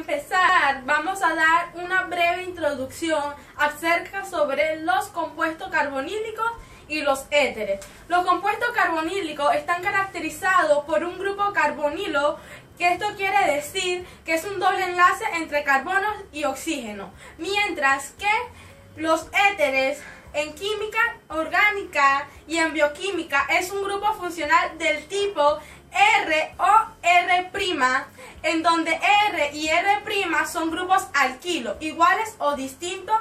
empezar, vamos a dar una breve introducción acerca sobre los compuestos carbonílicos y los éteres. Los compuestos carbonílicos están caracterizados por un grupo carbonilo, que esto quiere decir que es un doble enlace entre carbono y oxígeno, mientras que los éteres en química orgánica y en bioquímica es un grupo funcional del tipo R o R', en donde R y R' son grupos alquilos, iguales o distintos,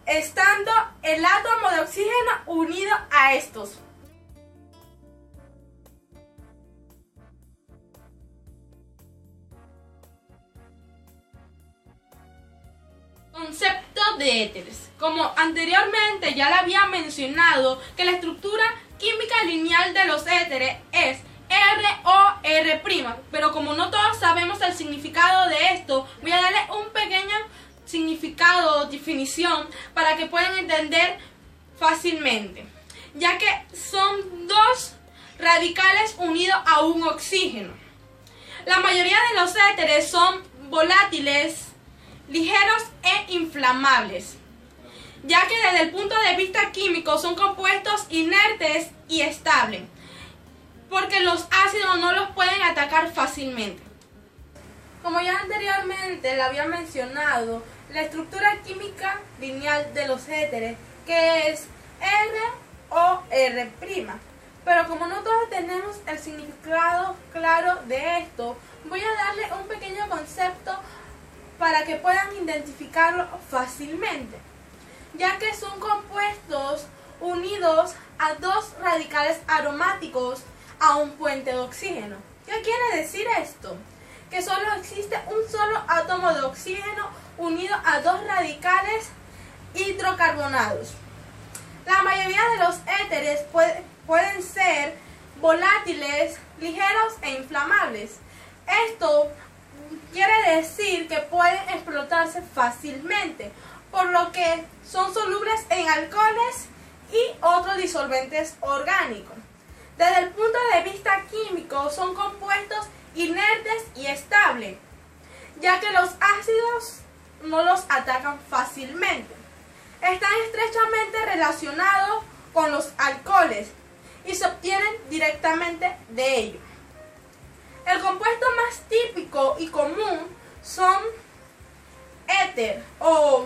estando el átomo de oxígeno unido a estos. Concepto de éteres. Como anteriormente ya le había mencionado, que la estructura química lineal de los éteres es R o R', pero como no todos sabemos el significado de esto, voy a darle un pequeño significado o definición para que puedan entender fácilmente, ya que son dos radicales unidos a un oxígeno. La mayoría de los éteres son volátiles, ligeros e inflamables, ya que desde el punto de vista químico son compuestos inertes y estables, porque los ácidos no los pueden atacar fácilmente. Como ya anteriormente le había mencionado, la estructura química lineal de los éteres, que es R o R', pero como no todos tenemos el significado claro de esto, voy a darle un pequeño concepto para que puedan identificarlo fácilmente, ya que son compuestos unidos a dos radicales aromáticos a un puente de oxígeno. ¿Qué quiere decir esto? Que solo existe un solo átomo de oxígeno unido a dos radicales hidrocarbonados. La mayoría de los éteres pueden ser volátiles, ligeros e inflamables. Esto quiere decir que pueden explotarse fácilmente, por lo que son solubles en alcoholes y otros disolventes orgánicos. Desde el punto de vista químico, son compuestos inertes y estables, ya que los ácidos no los atacan fácilmente. Están estrechamente relacionados con los alcoholes y se obtienen directamente de ellos. El compuesto más típico y común son éter o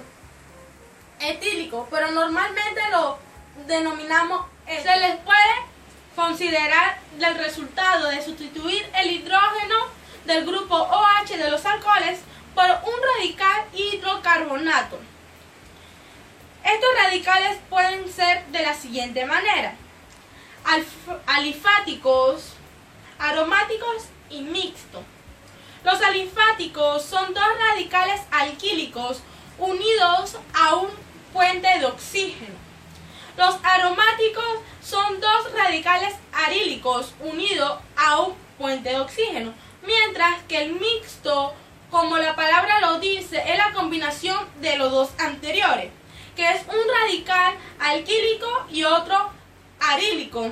etílico, pero normalmente lo denominamos éter. Se les puede considerar el resultado de sustituir el hidrógeno del grupo OH de los alcoholes por un radical hidrocarbonato. Estos radicales pueden ser de la siguiente manera: alifáticos, aromáticos y mixtos. Los alifáticos son dos radicales alquílicos unidos a un puente de oxígeno. Los aromáticos son dos radicales arílicos unidos a un puente de oxígeno, mientras que el mixto, como la palabra lo dice, es la combinación de los dos anteriores, que es un radical alquílico y otro arílico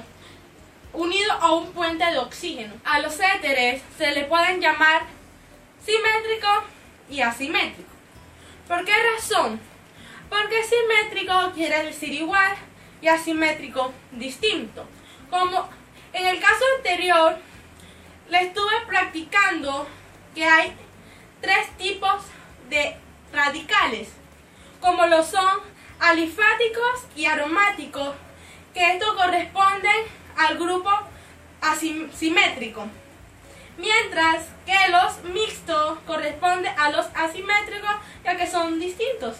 unido a un puente de oxígeno. A los éteres se le pueden llamar simétrico y asimétrico. ¿Por qué razón? Porque simétrico quiere decir igual y asimétrico distinto. Como en el caso anterior le estuve practicando que hay tres tipos de radicales, como lo son alifáticos y aromáticos, que estos corresponden al grupo asimétrico, mientras que los mixtos corresponden a los asimétricos, ya que son distintos.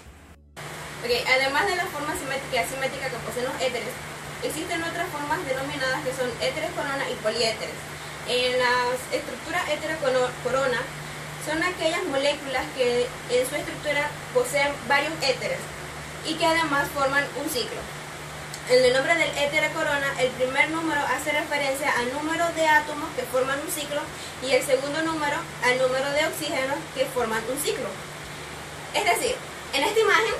Además de la forma simétrica y asimétrica que poseen los éteres, existen otras formas denominadas que son éteres corona y poliéteres. En la estructura étero-corona son aquellas moléculas que en su estructura poseen varios éteres y que además forman un ciclo. En el nombre del éter corona, el primer número hace referencia al número de átomos que forman un ciclo y el segundo número al número de oxígenos que forman un ciclo. Es decir, en esta imagen,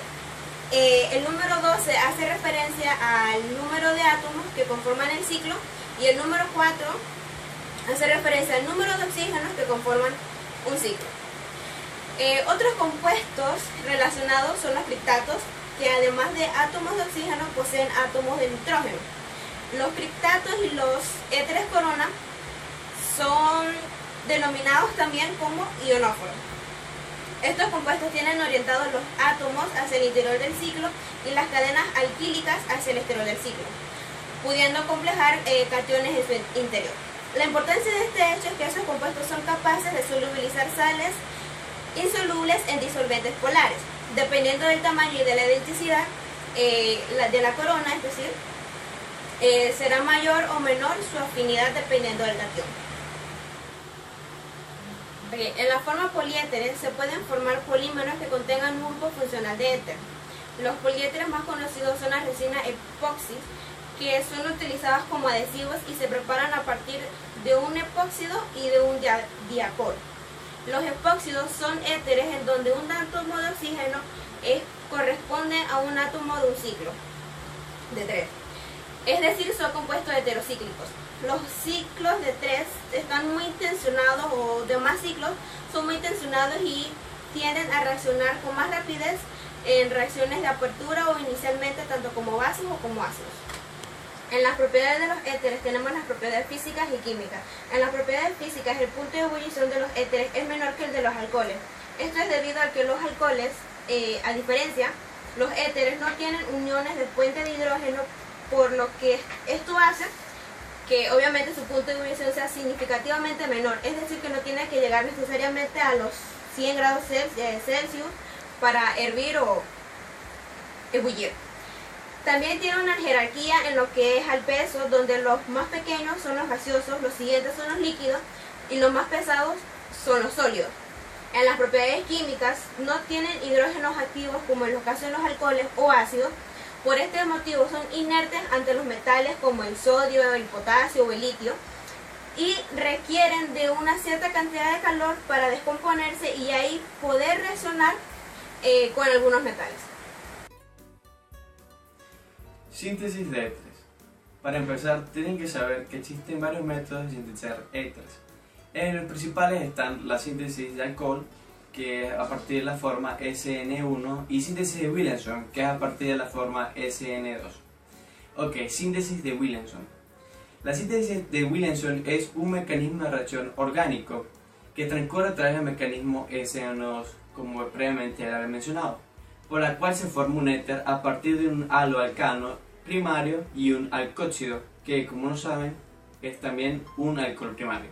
el número 12 hace referencia al número de átomos que conforman el ciclo y el número 4 hace referencia al número de oxígenos que conforman un ciclo. Otros compuestos relacionados son los criptatos, que además de átomos de oxígeno poseen átomos de nitrógeno. Los criptatos y los éteres corona son denominados también como ionóforos. Estos compuestos tienen orientados los átomos hacia el interior del ciclo y las cadenas alquílicas hacia el exterior del ciclo, pudiendo complejar cationes en su interior. La importancia de este hecho es que esos compuestos son capaces de solubilizar sales insolubles en disolventes polares, dependiendo del tamaño y de la densidad de la corona, es decir, será mayor o menor su afinidad dependiendo del cation. En la forma poliéteres se pueden formar polímeros que contengan un grupo funcional de éter. Los poliéteres más conocidos son las resinas epoxi, que son utilizadas como adhesivos y se preparan a partir de un epóxido y de un diacol. Los epóxidos son éteres en donde un átomo de oxígeno corresponde a un átomo de un ciclo de 3. Es decir, son compuestos heterocíclicos. Los ciclos de 3 están muy tensionados, o demás ciclos son muy tensionados y tienden a reaccionar con más rapidez en reacciones de apertura o inicialmente tanto como bases o como ácidos. En las propiedades de los éteres tenemos las propiedades físicas y químicas. En las propiedades físicas el punto de ebullición de los éteres es menor que el de los alcoholes. Esto es debido a que los alcoholes, a diferencia, los éteres no tienen uniones de puente de hidrógeno, por lo que esto hace que obviamente su punto de ebullición sea significativamente menor. Es decir, que no tiene que llegar necesariamente a los 100 grados Celsius para hervir o ebullir. También tiene una jerarquía en lo que es al peso, donde los más pequeños son los gaseosos, los siguientes son los líquidos y los más pesados son los sólidos. En las propiedades químicas no tienen hidrógenos activos como en los casos de los alcoholes o ácidos. Por este motivo son inertes ante los metales como el sodio, el potasio o el litio y requieren de una cierta cantidad de calor para descomponerse y ahí poder reaccionar con algunos metales. Síntesis de éteres. Para empezar, tienen que saber que existen varios métodos de sintetizar éteres. En los principales están la síntesis de alcohol, que es a partir de la forma SN1, y síntesis de Williamson, que es a partir de la forma SN2. Ok, síntesis de Williamson. La síntesis de Williamson es un mecanismo de reacción orgánico que transcurre a través del mecanismo SN2, como previamente ya había mencionado, por la cual se forma un éter a partir de un haloalcano primario y un alcóxido, que como no saben es también un alcohol primario.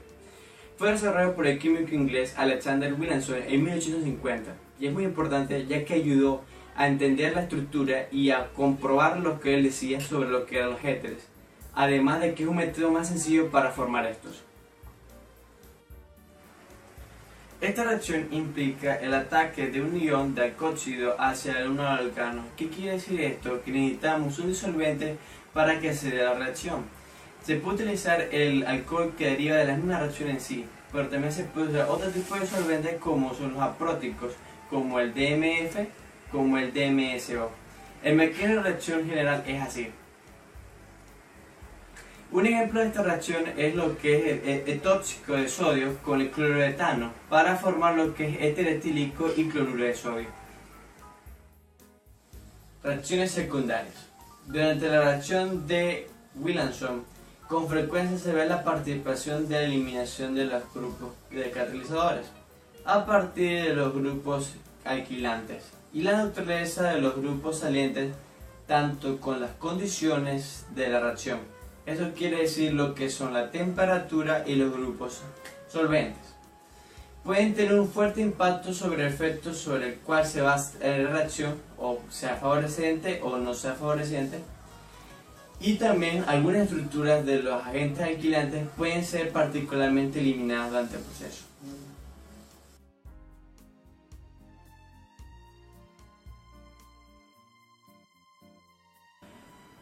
Fue desarrollado por el químico inglés Alexander Williamson en 1850 y es muy importante ya que ayudó a entender la estructura y a comprobar lo que él decía sobre lo que eran los éteres, además de que es un método más sencillo para formar estos. Esta reacción implica el ataque de un ion de alcóxido hacia un alcano. ¿Qué quiere decir esto? Que necesitamos un disolvente para que se dé la reacción. Se puede utilizar el alcohol que deriva de la misma reacción en sí, pero también se puede usar otro tipo de disolventes como son los apróticos, como el DMF, como el DMSO. El mecanismo de reacción general es así. Un ejemplo de esta reacción es lo que es el tóxico de sodio con el cloruro de etano para formar lo que es éter etílico y cloruro de sodio. Reacciones secundarias. Durante la reacción de Williamson, con frecuencia se ve la participación de la eliminación de los grupos de catalizadores a partir de los grupos alquilantes y la naturaleza de los grupos salientes, tanto con las condiciones de la reacción. Eso quiere decir lo que son la temperatura y los grupos solventes. Pueden tener un fuerte impacto sobre el efecto sobre el cual se basa la reacción, o sea favorecente o no sea favorecente. Y también algunas estructuras de los agentes alquilantes pueden ser particularmente eliminadas durante el proceso.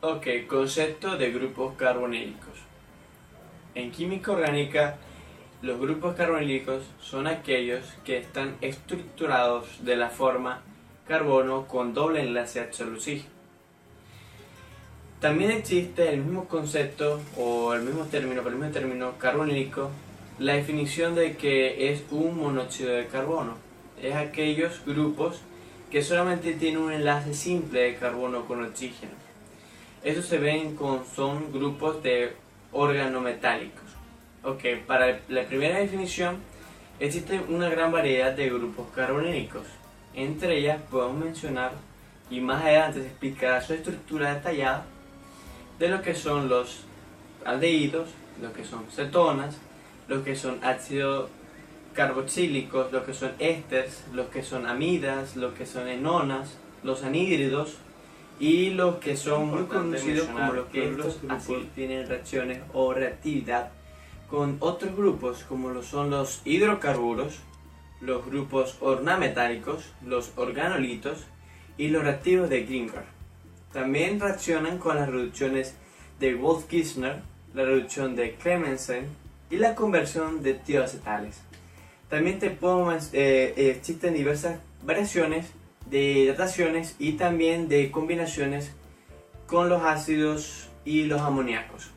Ok, concepto de grupos carbonílicos. En química orgánica, los grupos carbonílicos son aquellos que están estructurados de la forma carbono con doble enlace hexalucil. También existe el mismo concepto o el mismo término carbonílico, la definición de que es un monóxido de carbono. es aquellos grupos que solamente tienen un enlace simple de carbono con oxígeno. Estos se ven son grupos de organometálicos. Ok, para la primera definición existe una gran variedad de grupos carbonílicos. Entre ellas podemos mencionar, y más adelante se explicará su estructura detallada, de lo que son los aldehídos, lo que son cetonas, lo que son ácidos carboxílicos, lo que son ésteres, lo que son amidas, lo que son enonas, los anhídridos y los que son muy conocidos como los que estos así tienen reacciones o reactividad con otros grupos como lo son los hidrocarburos, los grupos ornametálicos, los organolitos y los reactivos de Grignard. También reaccionan con las reducciones de Wolff-Kishner, la reducción de Clemmensen y la conversión de tioacetales. También existen diversas variaciones de dataciones y también de combinaciones con los ácidos y los amoníacos.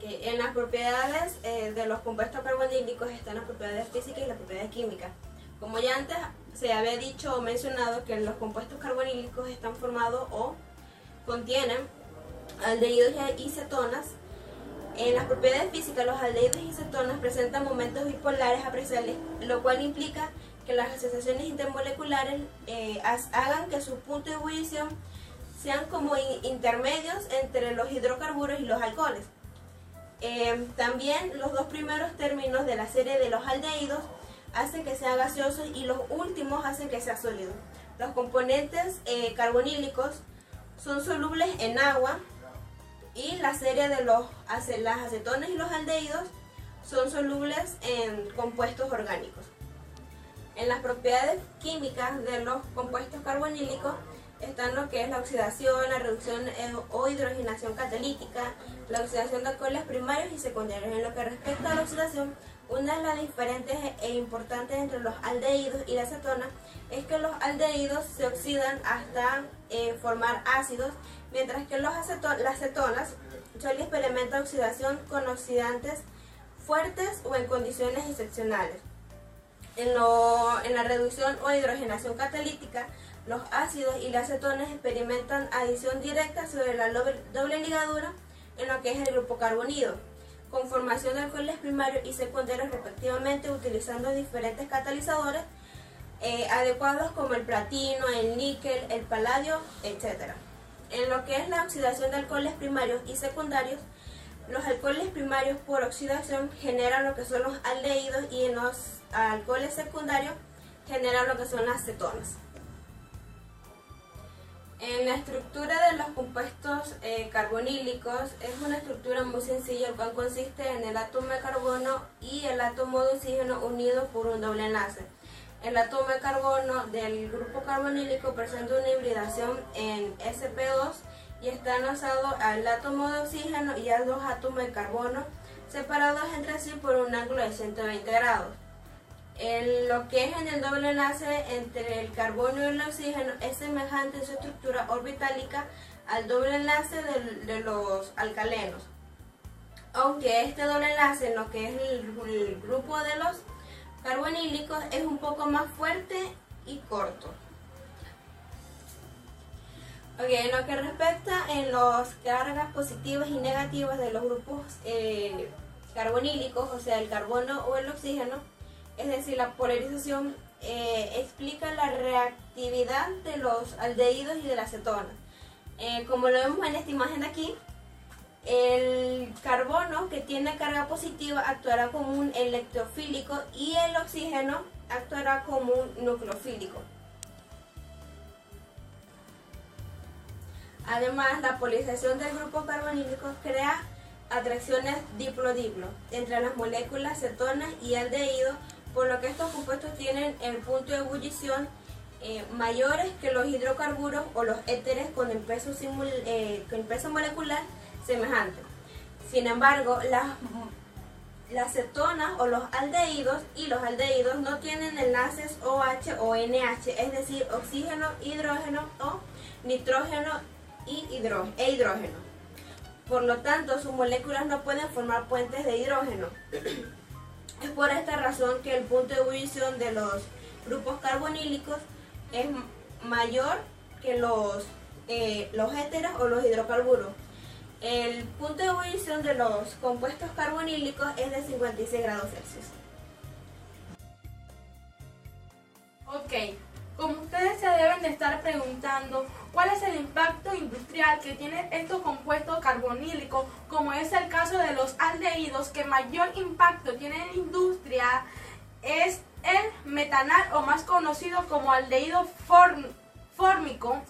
En las propiedades de los compuestos carbonílicos están las propiedades físicas y las propiedades químicas. Como ya antes se había dicho o mencionado que los compuestos carbonílicos están formados o contienen aldehídos y cetonas. En las propiedades físicas, los aldehídos y cetonas presentan momentos bipolares apreciables, lo cual implica que las asociaciones intermoleculares hagan que sus puntos de ebullición sean como intermedios entre los hidrocarburos y los alcoholes. También los dos primeros términos de la serie de los aldehídos hacen que sean gaseosos y los últimos hacen que sea sólido. Los componentes carbonílicos son solubles en agua y la serie de las acetonas y los aldehídos son solubles en compuestos orgánicos. En las propiedades químicas de los compuestos carbonílicos están lo que es la oxidación, la reducción o hidrogenación catalítica, la oxidación de alcoholes primarios y secundarios. En lo que respecta a la oxidación, una de las diferentes e importantes entre los aldehídos y la acetona es que los aldehídos se oxidan hasta formar ácidos, mientras que las cetonas solo experimentan oxidación con oxidantes fuertes o en condiciones excepcionales. En la reducción o hidrogenación catalítica, los ácidos y las cetonas experimentan adición directa sobre la doble ligadura en lo que es el grupo carbonido, con formación de alcoholes primarios y secundarios respectivamente, utilizando diferentes catalizadores adecuados como el platino, el níquel, el paladio, etc. En lo que es la oxidación de alcoholes primarios y secundarios, los alcoholes primarios por oxidación generan lo que son los aldehídos y en los alcoholes secundarios generan lo que son las cetonas. En la estructura de los compuestos carbonílicos es una estructura muy sencilla, el cual consiste en el átomo de carbono y el átomo de oxígeno unidos por un doble enlace. El átomo de carbono del grupo carbonílico presenta una hibridación en sp2 y está enlazado al átomo de oxígeno y a dos átomos de carbono separados entre sí por un ángulo de 120 grados. Lo que es en el doble enlace entre el carbono y el oxígeno es semejante en su estructura orbitálica al doble enlace de los alcalenos, aunque este doble enlace en lo que es el grupo de los carbonílicos es un poco más fuerte y corto. En lo que respecta en las cargas positivas y negativas de los grupos carbonílicos, o sea el carbono o el oxígeno, es decir, la polarización explica la reactividad de los aldehídos y de las cetonas. Como lo vemos en esta imagen de aquí, el carbono que tiene carga positiva actuará como un electrofílico y el oxígeno actuará como un nucleofílico. Además, la polarización del grupo carbonílico crea atracciones diplo-diplo entre las moléculas cetonas y aldehídos, por lo que estos compuestos tienen el punto de ebullición mayores que los hidrocarburos o los éteres con el peso molecular semejante. Sin embargo, las cetonas o los aldehídos no tienen enlaces OH o NH, es decir, oxígeno, hidrógeno o nitrógeno e hidrógeno. Por lo tanto, sus moléculas no pueden formar puentes de hidrógeno. Es por esta razón que el punto de ebullición de los grupos carbonílicos es mayor que los éteres o los hidrocarburos. El punto de ebullición de los compuestos carbonílicos es de 56 grados Celsius. Ok, como ustedes se deben de estar preguntando, ¿cuál es el impacto industrial que tienen estos compuestos carbonílicos? Como es el caso de los aldehídos, que mayor impacto tiene en la industria es el metanal, o más conocido como aldehído fórmico,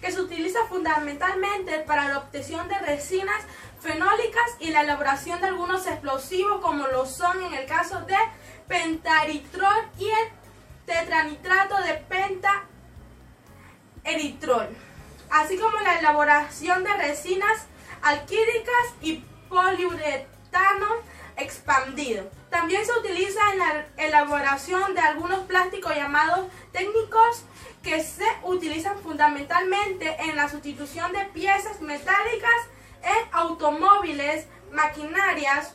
que se utiliza fundamentalmente para la obtención de resinas fenólicas y la elaboración de algunos explosivos, como lo son en el caso de pentaritrol y el tetranitrato de pentaeritrol, así como la elaboración de resinas alquílicas y poliuretano expandido. También se utiliza en la elaboración de algunos plásticos llamados técnicos, que se utilizan fundamentalmente en la sustitución de piezas metálicas en automóviles, maquinarias,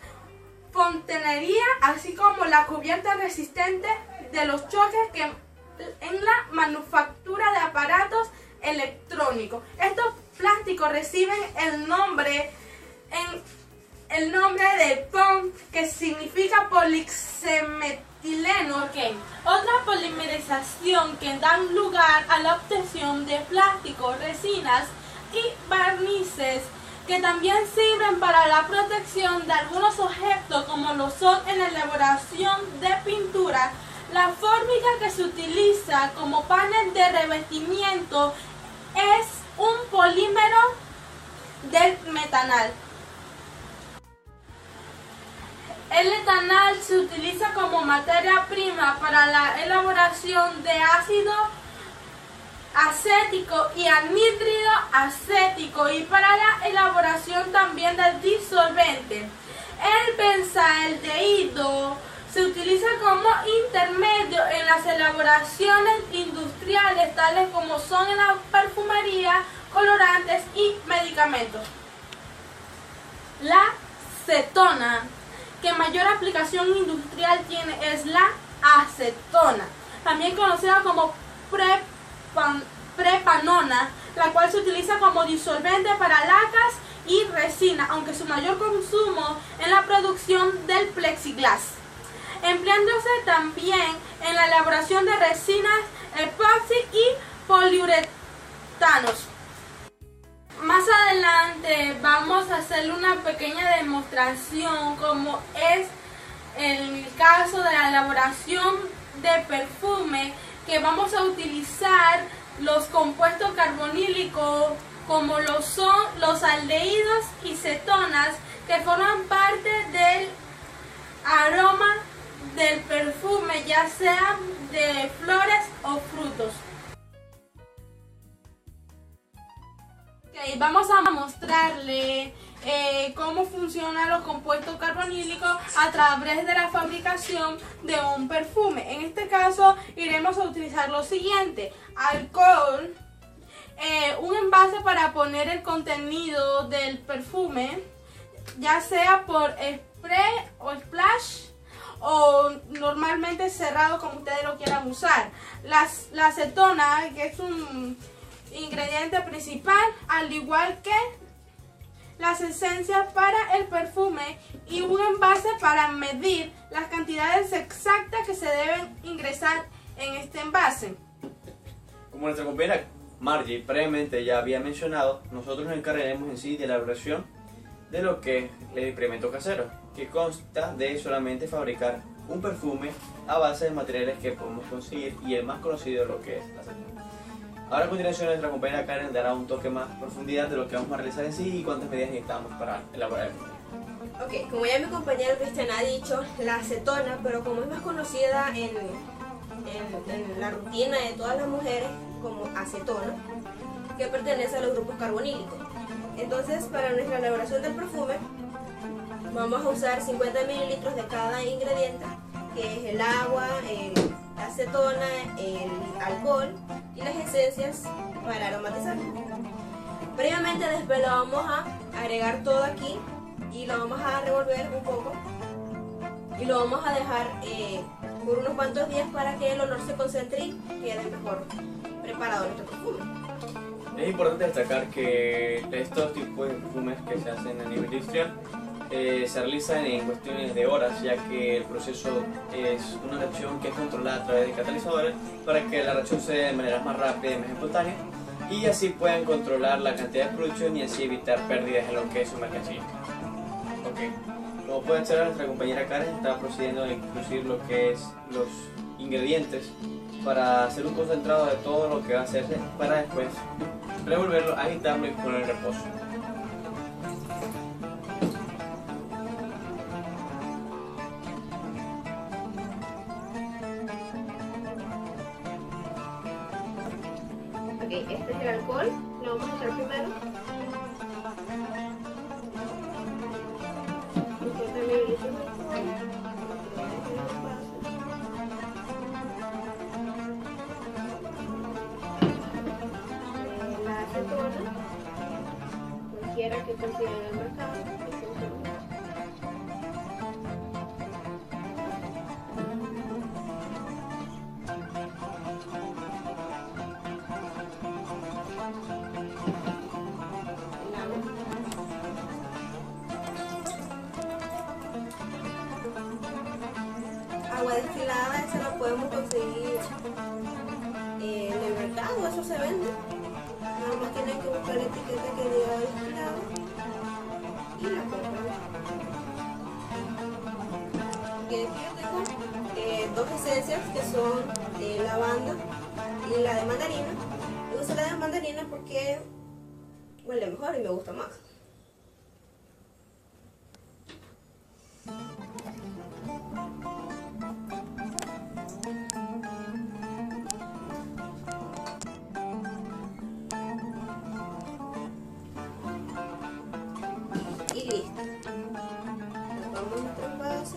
fontanería, así como la cubierta resistente de los choques que en la manufactura de aparatos electrónicos. Estos plásticos reciben el nombre de POM, que significa polixemetileno. Okay. Otra polimerización que dan lugar a la obtención de plásticos, resinas y barnices, que también sirven para la protección de algunos objetos, como lo son en la elaboración de pintura. La fórmica que se utiliza como panel de revestimiento es un polímero del metanal. El etanol se utiliza como materia prima para la elaboración de ácido acético y anhídrido acético, y para la elaboración también de disolvente. El benzaldehído se utiliza como intermedio en las elaboraciones industriales, tales como son en la perfumería, colorantes y medicamentos. La cetona, que mayor aplicación industrial tiene, es la acetona, también conocida como prepanona, la cual se utiliza como disolvente para lacas y resina, aunque su mayor consumo en la producción del plexiglas, empleándose también en la elaboración de resinas epoxi y poliuretanos. Más adelante vamos a hacer una pequeña demostración, como es el caso de la elaboración de perfume, que vamos a utilizar los compuestos carbonílicos, como lo son los aldehídos y cetonas, que forman parte del aroma del perfume, ya sea de flores o frutos. Okay, vamos a mostrarle cómo funcionan los compuestos carbonílicos a través de la fabricación de un perfume. En este caso iremos a utilizar lo siguiente: alcohol, un envase para poner el contenido del perfume, ya sea por spray o splash, o normalmente cerrado, como ustedes lo quieran usar. La acetona, que es un ingrediente principal, al igual que las esencias para el perfume, y un envase para medir las cantidades exactas que se deben ingresar en este envase. Como nuestra compañera Margie previamente ya había mencionado, nosotros nos encargaremos en sí de la elaboración de lo que es el experimento casero, que consta de solamente fabricar un perfume a base de materiales que podemos conseguir, y el más conocido es lo que es la acetona. Ahora a continuación nuestra compañera Karen dará un toque más profundidad de lo que vamos a realizar en sí y cuántas medidas necesitamos para elaborar el perfume. Ok, como ya mi compañero Cristian ha dicho, la acetona, pero como es más conocida en la rutina de todas las mujeres como acetona, que pertenece a los grupos carbonílicos. Entonces, para nuestra elaboración del perfume, vamos a usar 50 mililitros de cada ingrediente, que es el agua, la acetona, el alcohol y las esencias para aromatizar. Previamente después lo vamos a agregar todo aquí y lo vamos a revolver un poco y lo vamos a dejar por unos cuantos días para que el olor se concentre y quede mejor preparado nuestro perfume. Es importante destacar que estos tipos de perfumes que se hacen a nivel industrial se realizan en cuestiones de horas, ya que el proceso es una reacción que es controlada a través de catalizadores para que la reacción se dé de manera más rápida y más espontánea, y así puedan controlar la cantidad de producción y así evitar pérdidas en lo que es su mercancía. Okay. Como pueden observar, nuestra compañera Karen está procediendo a incluir lo que es los ingredientes para hacer un concentrado de todo lo que va a hacerse para después revolverlo, agitarlo y poner en reposo. Ok, este es el alcohol, lo vamos a echar primero. La acetona, cualquiera que consiga en el mercado. Agua destilada, esa la podemos conseguir en el mercado, eso se vende. Nada más tienen que buscar la etiqueta que diga destilado y la compran. Aquí yo tengo dos esencias que son lavanda y la de mandarina. Yo uso la de mandarina porque huele mejor y me gusta más. Y listo. Tapamos nuestro envase.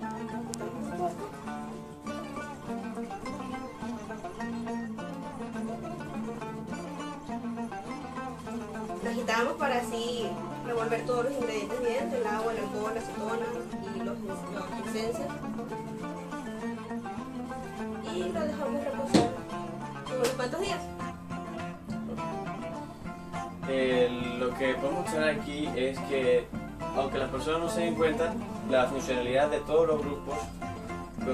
Tapamos un poco. Lo agitamos para así revolver todos los ingredientes bien, el agua, el alcohol, la acetona y las esencias. Y lo dejamos reposar por unos cuantos días. Lo que podemos observar aquí es que, aunque las personas no se den cuenta, la funcionalidad de todos los grupos,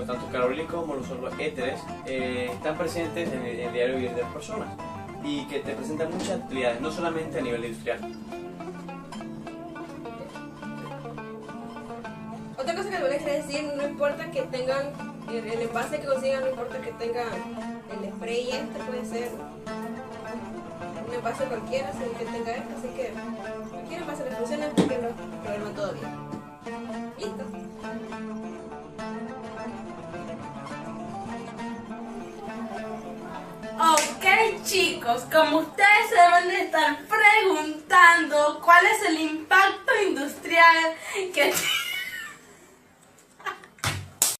tanto carbolínicos como los éteres, están presentes en el diario vivir de las personas y que te presentan muchas utilidades, no solamente a nivel industrial. Otra cosa que les quería decir, no importa que tengan el envase que consigan, no importa que tengan el spray puede ser un envase cualquiera, sin que tenga esto, así que cualquier envase les funciona porque lo revuelvan todo bien. Listo. Ok, chicos, como ustedes se deben de estar preguntando cuál es el impacto industrial que